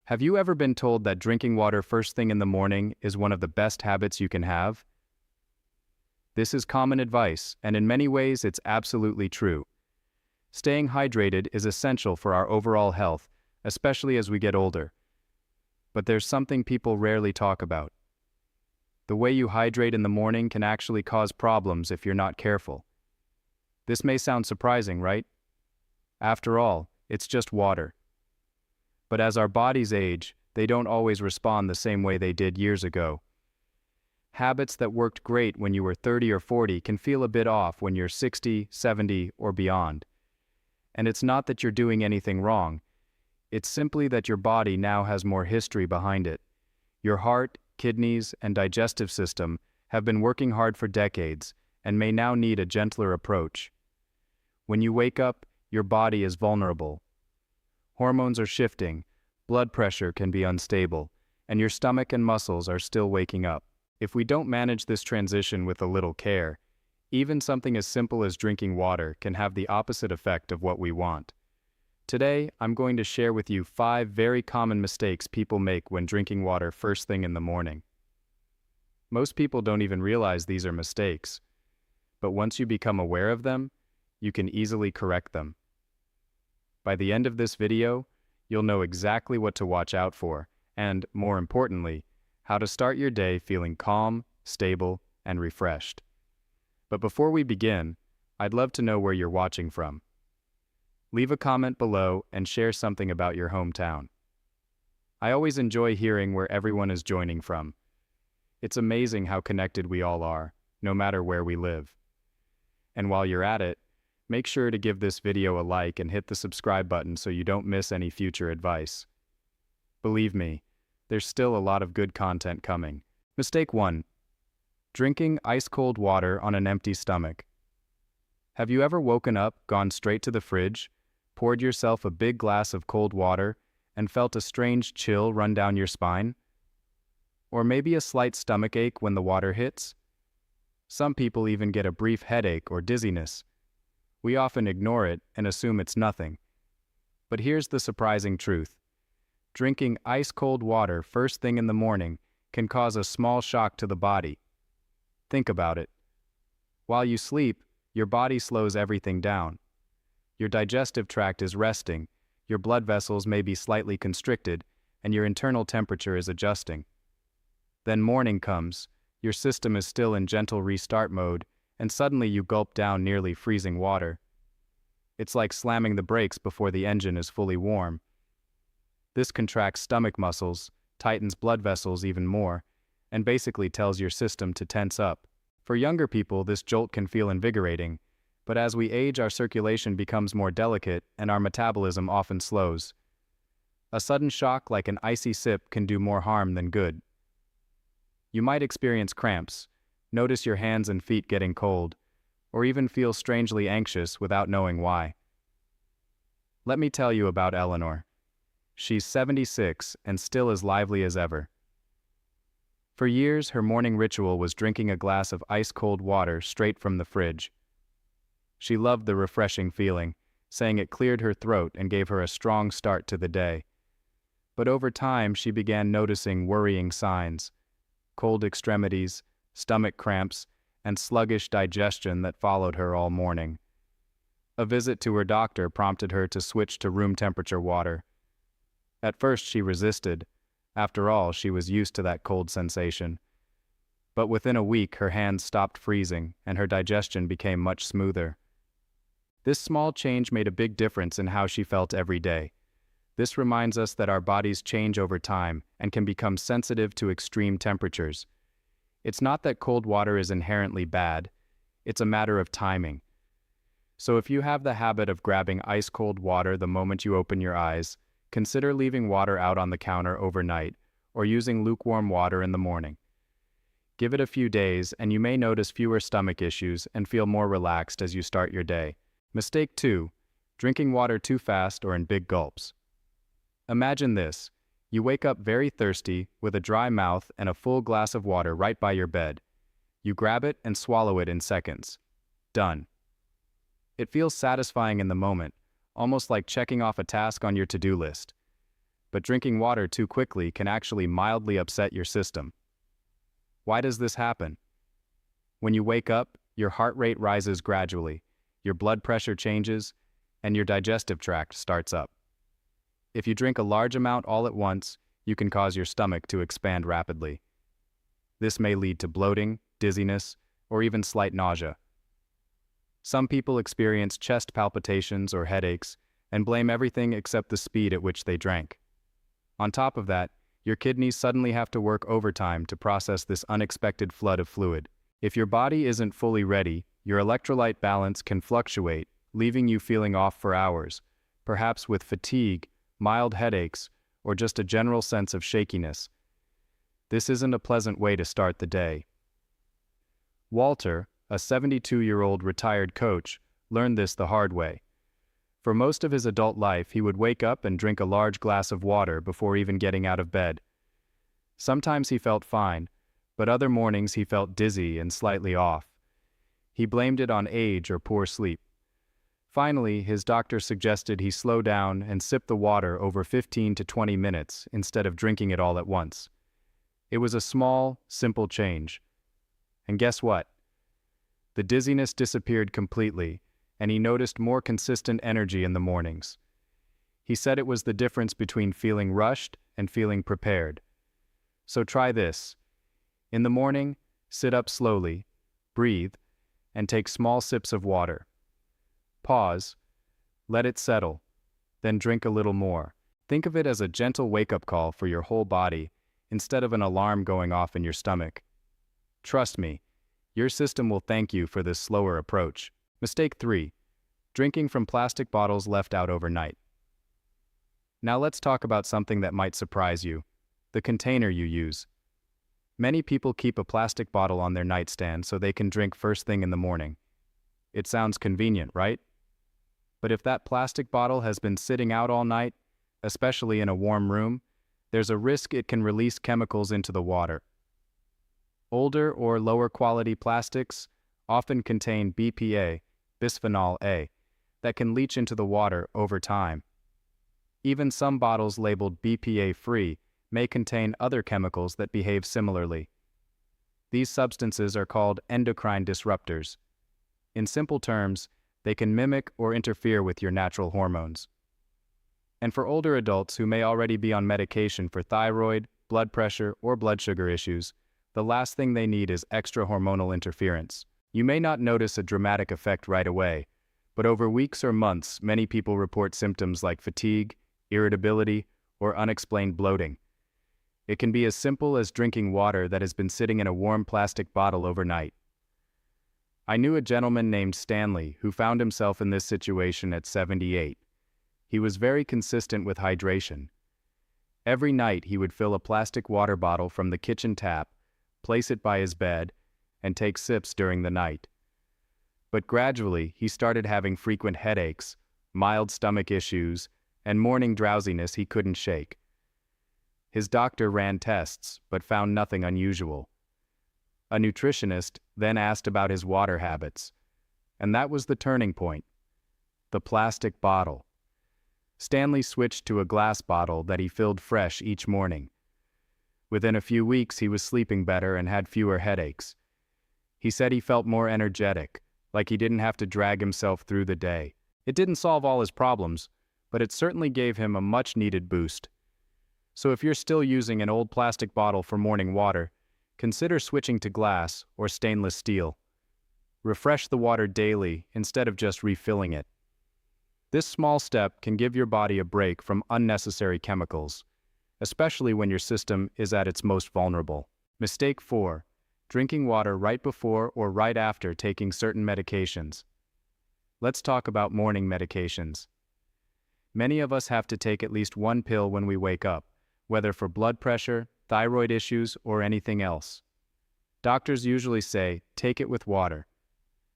Have you ever been told that drinking water first thing in the morning is one of the best habits you can have? This is common advice, and in many ways it's absolutely true. Staying hydrated is essential for our overall health, especially as we get older. But there's something people rarely talk about. The way you hydrate in the morning can actually cause problems if you're not careful. This may sound surprising, right? After all, it's just water. But as our bodies age, they don't always respond the same way they did years ago. Habits that worked great when you were 30 or 40 can feel a bit off when you're 60, 70, or beyond. And it's not that you're doing anything wrong. It's simply that your body now has more history behind it. Your heart, kidneys, and digestive system have been working hard for decades and may now need a gentler approach. When you wake up, your body is vulnerable. Hormones are shifting, blood pressure can be unstable, and your stomach and muscles are still waking up. If we don't manage this transition with a little care, even something as simple as drinking water can have the opposite effect of what we want. Today, I'm going to share with you 5 very common mistakes people make when drinking water first thing in the morning. Most people don't even realize these are mistakes, but once you become aware of them, you can easily correct them. By the end of this video, you'll know exactly what to watch out for, and, more importantly, how to start your day feeling calm, stable, and refreshed. But before we begin, I'd love to know where you're watching from. Leave a comment below and share something about your hometown. I always enjoy hearing where everyone is joining from. It's amazing how connected we all are, no matter where we live. And while you're at it, make sure to give this video a like and hit the subscribe button so you don't miss any future advice. Believe me, there's still a lot of good content coming. Mistake 1. Drinking ice-cold water on an empty stomach. Have you ever woken up, gone straight to the fridge, poured yourself a big glass of cold water, and felt a strange chill run down your spine? Or maybe a slight stomach ache when the water hits? Some people even get a brief headache or dizziness. We often ignore it and assume it's nothing. But here's the surprising truth. Drinking ice-cold water first thing in the morning can cause a small shock to the body. Think about it. While you sleep, your body slows everything down. Your digestive tract is resting, your blood vessels may be slightly constricted, and your internal temperature is adjusting. Then morning comes, your system is still in gentle restart mode, and suddenly you gulp down nearly freezing water. It's like slamming the brakes before the engine is fully warm. This contracts stomach muscles, tightens blood vessels even more, and basically tells your system to tense up. For younger people, this jolt can feel invigorating, but as we age, our circulation becomes more delicate and our metabolism often slows. A sudden shock like an icy sip can do more harm than good. You might experience cramps, notice your hands and feet getting cold, or even feel strangely anxious without knowing why. Let me tell you about Eleanor. She's 76 and still as lively as ever. For years, her morning ritual was drinking a glass of ice-cold water straight from the fridge. She loved the refreshing feeling, saying it cleared her throat and gave her a strong start to the day. But over time, she began noticing worrying signs: cold extremities, stomach cramps, and sluggish digestion that followed her all morning. A visit to her doctor prompted her to switch to room temperature water. At first she resisted. After all, she was used to that cold sensation. But within a week her hands stopped freezing and her digestion became much smoother. This small change made a big difference in how she felt every day. This reminds us that our bodies change over time and can become sensitive to extreme temperatures. It's not that cold water is inherently bad, it's a matter of timing. So if you have the habit of grabbing ice-cold water the moment you open your eyes, consider leaving water out on the counter overnight or using lukewarm water in the morning. Give it a few days and you may notice fewer stomach issues and feel more relaxed as you start your day. Mistake 2. Drinking water too fast or in big gulps. Imagine this. You wake up very thirsty, with a dry mouth and a full glass of water right by your bed. You grab it and swallow it in seconds. Done. It feels satisfying in the moment, almost like checking off a task on your to-do list. but drinking water too quickly can actually mildly upset your system. Why does this happen? When you wake up, your heart rate rises gradually, your blood pressure changes, and your digestive tract starts up. If you drink a large amount all at once, you can cause your stomach to expand rapidly. This may lead to bloating, dizziness, or even slight nausea. Some people experience chest palpitations or headaches and blame everything except the speed at which they drank. On top of that, your kidneys suddenly have to work overtime to process this unexpected flood of fluid. If your body isn't fully ready, your electrolyte balance can fluctuate, leaving you feeling off for hours, perhaps with fatigue, mild headaches, or just a general sense of shakiness. This isn't a pleasant way to start the day. Walter, a 72-year-old retired coach, learned this the hard way. For most of his adult life, he would wake up and drink a large glass of water before even getting out of bed. Sometimes he felt fine, but other mornings he felt dizzy and slightly off. He blamed it on age or poor sleep. Finally, his doctor suggested he slow down and sip the water over 15 to 20 minutes instead of drinking it all at once. It was a small, simple change. And guess what? The dizziness disappeared completely, and he noticed more consistent energy in the mornings. He said it was the difference between feeling rushed and feeling prepared. So try this. In the morning, sit up slowly, breathe, and take small sips of water. Pause, let it settle, then drink a little more. Think of it as a gentle wake-up call for your whole body instead of an alarm going off in your stomach. Trust me, your system will thank you for this slower approach. Mistake 3. Drinking from plastic bottles left out overnight. Now let's talk about something that might surprise you: the container you use. Many people keep a plastic bottle on their nightstand so they can drink first thing in the morning. It sounds convenient, right? But if that plastic bottle has been sitting out all night, especially in a warm room, there's a risk it can release chemicals into the water. Older or lower quality plastics often contain BPA, bisphenol A, that can leach into the water over time. Even some bottles labeled BPA-free may contain other chemicals that behave similarly. These substances are called endocrine disruptors. In simple terms, they can mimic or interfere with your natural hormones. And for older adults who may already be on medication for thyroid, blood pressure, or blood sugar issues, the last thing they need is extra hormonal interference. You may not notice a dramatic effect right away, but over weeks or months, many people report symptoms like fatigue, irritability, or unexplained bloating. It can be as simple as drinking water that has been sitting in a warm plastic bottle overnight. I knew a gentleman named Stanley who found himself in this situation at 78. He was very consistent with hydration. Every night he would fill a plastic water bottle from the kitchen tap, place it by his bed, and take sips during the night. But gradually he started having frequent headaches, mild stomach issues, and morning drowsiness he couldn't shake. His doctor ran tests, but found nothing unusual. A nutritionist then asked about his water habits, and that was the turning point: the plastic bottle. Stanley switched to a glass bottle that he filled fresh each morning. Within a few weeks, he was sleeping better and had fewer headaches. He said he felt more energetic, like he didn't have to drag himself through the day. It didn't solve all his problems, but it certainly gave him a much-needed boost. So if you're still using an old plastic bottle for morning water, consider switching to glass or stainless steel. Refresh the water daily instead of just refilling it. This small step can give your body a break from unnecessary chemicals, especially when your system is at its most vulnerable. Mistake 4. Drinking water right before or right after taking certain medications. Let's talk about morning medications. Many of us have to take at least one pill when we wake up, whether for blood pressure, thyroid issues, or anything else. Doctors usually say, take it with water,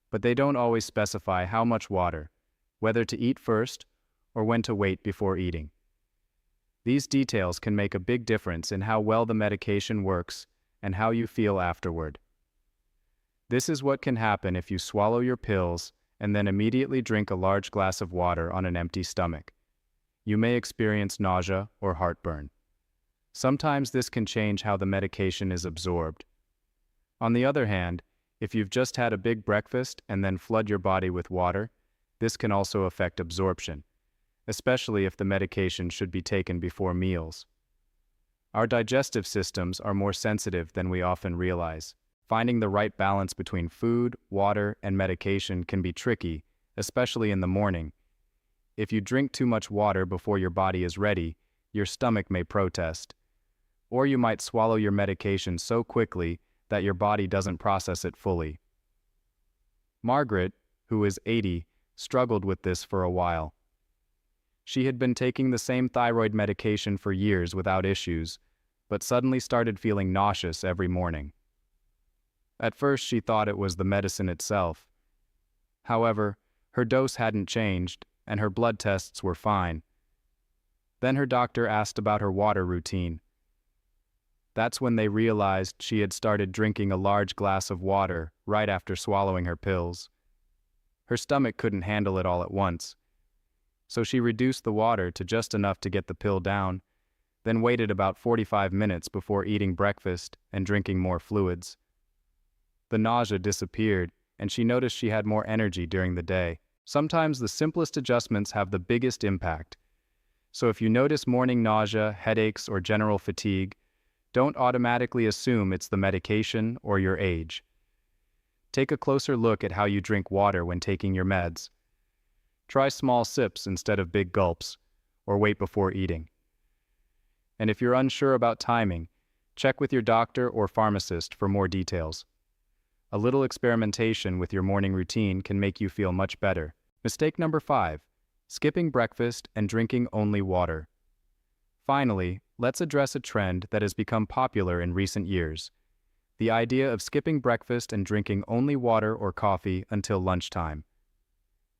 but they don't always specify how much water, whether to eat first, or when to wait before eating. These details can make a big difference in how well the medication works and how you feel afterward. This is what can happen if you swallow your pills and then immediately drink a large glass of water on an empty stomach. you may experience nausea or heartburn. Sometimes this can change how the medication is absorbed. On the other hand, if you've just had a big breakfast and then flood your body with water, this can also affect absorption, especially if the medication should be taken before meals. Our digestive systems are more sensitive than we often realize. Finding the right balance between food, water, and medication can be tricky, especially in the morning. If you drink too much water before your body is ready, your stomach may protest. Or you might swallow your medication so quickly that your body doesn't process it fully. Margaret, who is 80, struggled with this for a while. She had been taking the same thyroid medication for years without issues, but suddenly started feeling nauseous every morning. At first, she thought it was the medicine itself. However, her dose hadn't changed, and her blood tests were fine. Then her doctor asked about her water routine. That's when they realized she had started drinking a large glass of water right after swallowing her pills. Her stomach couldn't handle it all at once, so she reduced the water to just enough to get the pill down, then waited about 45 minutes before eating breakfast and drinking more fluids. The nausea disappeared, and she noticed she had more energy during the day. Sometimes the simplest adjustments have the biggest impact. So if you notice morning nausea, headaches, or general fatigue, don't automatically assume it's the medication or your age. Take a closer look at how you drink water when taking your meds. Try small sips instead of big gulps, or wait before eating. And if you're unsure about timing, check with your doctor or pharmacist for more details. A little experimentation with your morning routine can make you feel much better. Mistake number 5, skipping breakfast and drinking only water. Finally, let's address a trend that has become popular in recent years: the idea of skipping breakfast and drinking only water or coffee until lunchtime.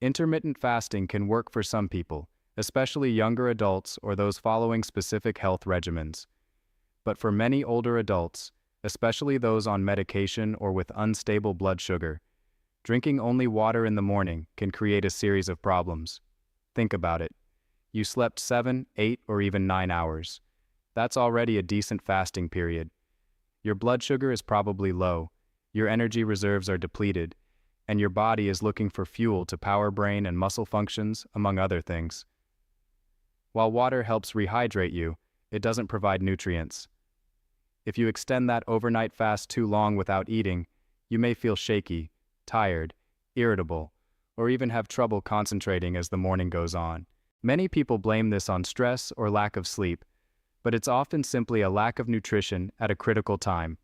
Intermittent fasting can work for some people, especially younger adults or those following specific health regimens. But for many older adults, especially those on medication or with unstable blood sugar, drinking only water in the morning can create a series of problems. Think about it. You slept 7, 8, or even 9 hours. That's already a decent fasting period. Your blood sugar is probably low, your energy reserves are depleted, and your body is looking for fuel to power brain and muscle functions, among other things. While water helps rehydrate you, it doesn't provide nutrients. If you extend that overnight fast too long without eating, you may feel shaky, tired, irritable, or even have trouble concentrating as the morning goes on. Many people blame this on stress or lack of sleep, but it's often simply a lack of nutrition at a critical time.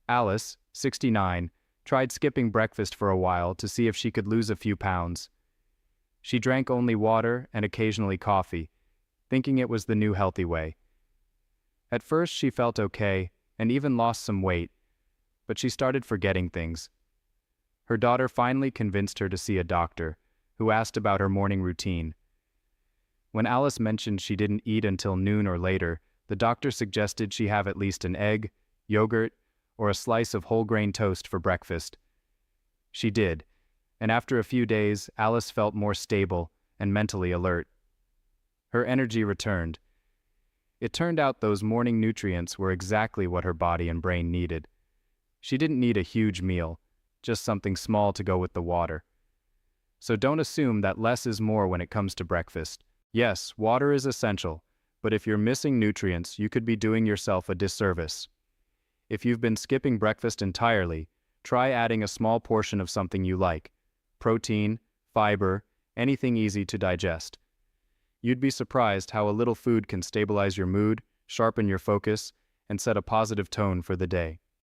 Alice, 69, tried skipping breakfast for a while to see if she could lose a few pounds. She drank only water and occasionally coffee, thinking it was the new healthy way. At first she felt okay and even lost some weight, but she started forgetting things. Her daughter finally convinced her to see a doctor, who asked about her morning routine. When Alice mentioned she didn't eat until noon or later, the doctor suggested she have at least an egg, yogurt, or a slice of whole grain toast for breakfast. She did, and after a few days, Alice felt more stable and mentally alert. Her energy returned. It turned out those morning nutrients were exactly what her body and brain needed. She didn't need a huge meal, just something small to go with the water. So don't assume that less is more when it comes to breakfast. Yes, water is essential, but if you're missing nutrients, you could be doing yourself a disservice. If you've been skipping breakfast entirely, try adding a small portion of something you like: protein, fiber, anything easy to digest. You'd be surprised how a little food can stabilize your mood, sharpen your focus, and set a positive tone for the day.